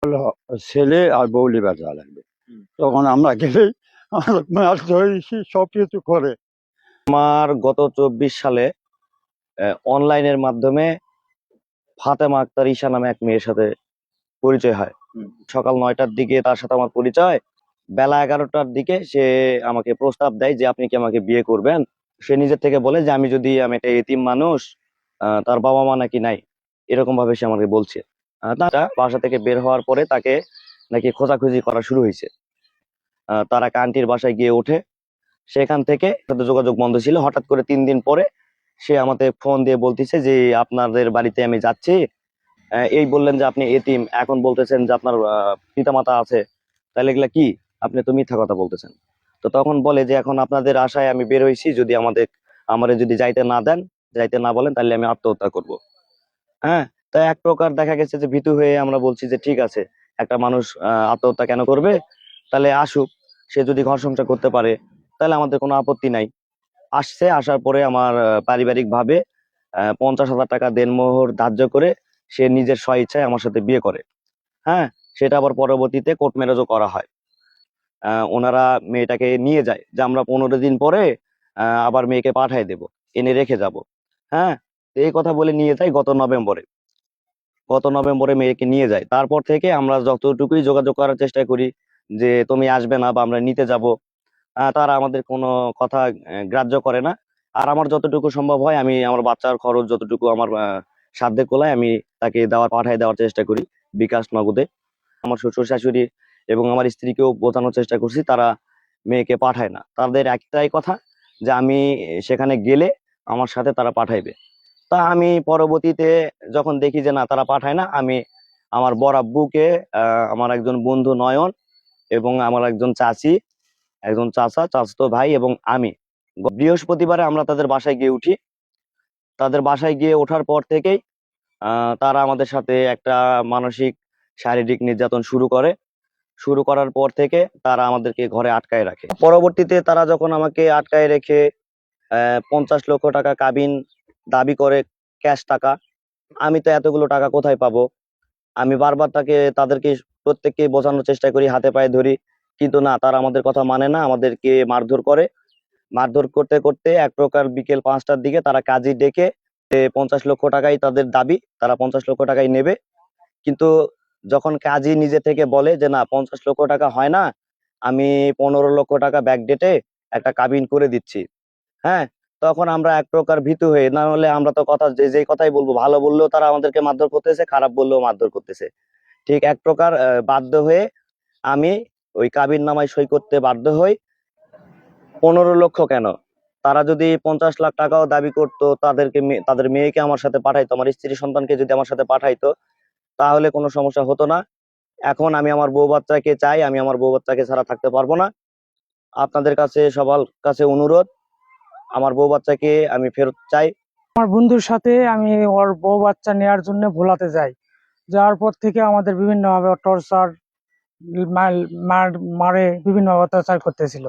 হলো ছেলে আর বউ লিবার যাওয়া লাগবে। হুম। তখন আমরা গেলেই আমরা মাছ ধরেছি, সবকিছু করে। আমার গত 24 সালে অনলাইনের মাধ্যমে ফাতেমা আক্তার ঈশা নামে এক মেয়ের সাথে পরিচয় হয়। সকাল 9টার দিকে তার সাথে আমার পরিচয়। বেলা 11টার দিকে সে আমাকে প্রস্তাব দেয় যে আপনি কি আমাকে বিয়ে করবেন। সে নিজের থেকে বলে যে আমি একটা এতিম মানুষ, তার বাবা মা নাকি নাই, এরকম ভাবে সে আমাকে বলছে। তারা বাসা থেকে বের হওয়ার পরে তাকে নাকি খোঁজাখুঁজি করা শুরু হয়েছে। তারা আন্টির বাসায় গিয়ে ওঠে। সেখান থেকে সাথে যোগাযোগ বন্ধ ছিল। হঠাৎ করে 3 দিন পরে সে আমাকে ফোন দিয়ে বলতেছে যে আপনাদের বাড়িতে আমি যাচ্ছি। এই বললেন যে আপনি এতিম, এখন বলতেছেন যে আপনার পিতামাতা আছে, তাহলে এগুলা কি? আপনি তো মিথ্যা কথা বলতেছেন। তো তখন বলে যে এখন আপনাদের আশায় আমি বের হয়েছি, যদি আমারে যদি যাইতে না দেন, যাইতে না বলেন, তাহলে আমি আত্মহত্যা করব। হ্যাঁ। তাই এক প্রকার দেখা গেছে যে ভীতু হয়ে আমরা বলছি যে ঠিক আছে, একটা মানুষ আত্মহত্যা কেন করবে, তাহলে আসুক। সে যদি ঘর সংসার করতে পারে তাহলে আমাদের কোনো আপত্তি নাই। আসছে, আসার পরে আমার পারিবারিক ভাবে 50,000 টাকা দেনমোহর ধার্য করে সে নিজের স্বইচ্ছায় আমার সাথে বিয়ে করে। হ্যাঁ। সেটা আবার পরবর্তীতে কোর্ট ম্যারেজও করা হয়। ওনারা মেয়েটাকে নিয়ে যায় যে আমরা 15 দিন পরে আবার মেয়েকে পাঠায় দেব, এনে রেখে যাব। হ্যাঁ। তো এই কথা বলে নিয়ে যায় গত নভেম্বরে মেয়েকে নিয়ে যায়। তারপর থেকে আমরা যতটুকুই যোগাযোগ করার চেষ্টা করি যে তুমি আসবে না বা আমরা নিতে যাব, তারা আমাদের কোনো কথা গ্রাহ্য করে না। আর আমার যতটুকু সম্ভব হয় আমি আমার বাচ্চার খরচ যতটুকু আমার সাধ্যে কোলায় আমি তাকে পাঠায় দেওয়ার চেষ্টা করি বিকাশ নগদে। আমার শ্বশুর শাশুড়ি এবং আমার স্ত্রীকেও বোঝানোর চেষ্টা করছি, তারা মেয়েকে পাঠায় না। তাদের একটাই কথা যে আমি সেখানে গেলে আমার সাথে তারা পাঠাইবে। তা আমি পরবর্তীতে যখন দেখি যে না, তারা পাঠায় না, আমি আমার বড় আব্বুকে, আমার একজন বন্ধু নয়ন এবং আমার একজন চাচি, একজন চাচাতো ভাই এবং আমি বৃহস্পতিবারে আমরা তাদের বাসায় গিয়ে উঠি। তাদের বাসায় গিয়ে ওঠার পর থেকেই তারা আমাদের সাথে একটা মানসিক শারীরিক নির্যাতন শুরু করার পর থেকে তারা আমাদেরকে ঘরে আটকায় রাখে। পরবর্তীতে তারা যখন আমাকে আটকায় রেখে 50 লক্ষ টাকা কাবিন দাবি করে, ক্যাশ টাকা। আমি তো এতগুলো টাকা কোথায় পাবো? আমি বারবার তাদেরকে প্রত্যেককে বোঝানোর চেষ্টা করি, হাতে পায়ে ধরি, কিন্তু না, তারা আমাদের কথা মানে না, আমাদেরকে মারধর করে। মারধর করতে করতে এক প্রকার বিকেল 5টার দিকে তারা কাজী ডেকে 50 লক্ষ টাকাই তাদের দাবি, তারা 50 লক্ষ টাকাই নেবে। কিন্তু যখন কাজী নিজে থেকে বলে যে না, 50 লক্ষ টাকা হয় না, আমি 15 লক্ষ টাকা ব্যাক ডেটে একটা কাবিন করে দিচ্ছি। হ্যাঁ। তখন আমরা এক প্রকার ভীতু হয়ে, না হলে আমরা তো কথা যে কথাই বলবো, ভালো বললেও তারা আমাদেরকে মারধর করতেছে, খারাপ বললেও মারধর করতেছে। ঠিক এক প্রকার বাধ্য হয়ে আমি ওই কাবিন নামায় সই করতে বাধ্য হই। 15 লক্ষ কেন, তারা যদি 50 লাখ টাকাও দাবি করতো, তাদের মেয়েকে আমার সাথে পাঠাইতো, আমার স্ত্রী সন্তানকে যদি আমার সাথে পাঠাইতো, তাহলে কোনো সমস্যা হতো না। এখন আমি আমার বউ বাচ্চাকে চাই, আমি আমার বউ বাচ্চাকে ছাড়া থাকতে পারবো না। আপনাদের কাছে সবার কাছে অনুরোধ, আমার বউ বাচ্চাকে আমি ফেরত চাই। আমার বন্ধুর সাথে আমি ওর বউ বাচ্চা নেওয়ার জন্য ভোলাতে যাই। যাওয়ার পর থেকে আমাদের বিভিন্নভাবে টর্চার, মারে বিভিন্নভাবে অত্যাচার করতেছিল।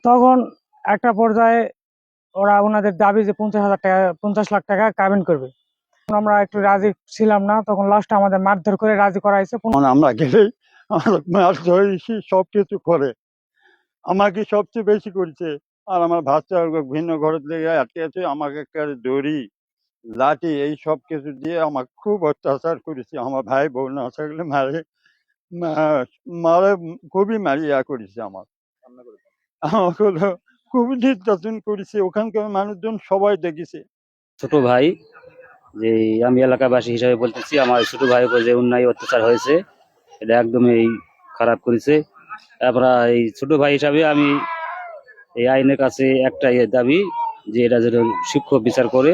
তখন একটা পর্যায়ে ওনাদের দাবি যে 50,000 টাকা, 50 লাখ টাকা কাবিন করবে। আমরা একটু রাজি ছিলাম না, তখন লাস্টে আমাদের মারধর করে রাজি করাইছে। আমরা গেলেই আমরা মাছ ধরেছি, সবকিছু করে। আমাকে সবচেয়ে বেশি করেছে। আর আমার বাচ্চা ভিন্ন ঘরের লেগে আটকে আছে, আমাকে একটা দড়ি, লাঠি, এই সব কিছু দিয়ে আমাকে খুব অত্যাচার করেছে। আমার ভাই বোন না থাকলে মারে খুবই মারিয়া করেছে। আমাকে হলো খুবই নির্যাতন করেছে। ওখানকার মানুষজন সবাই দেখেছে। ছোট ভাই, যে আমি এলাকাবাসী হিসাবে বলতেছি, আমার ছোট ভাইয়ের উপর যে অন্যায় অত্যাচার হয়েছে এটা একদমই খারাপ করেছে। তারপরে এই ছোট ভাই হিসাবে আমি এই আইনের কাছে একটাই দাবি যে এটা যেন সূক্ষ্ম বিচার করে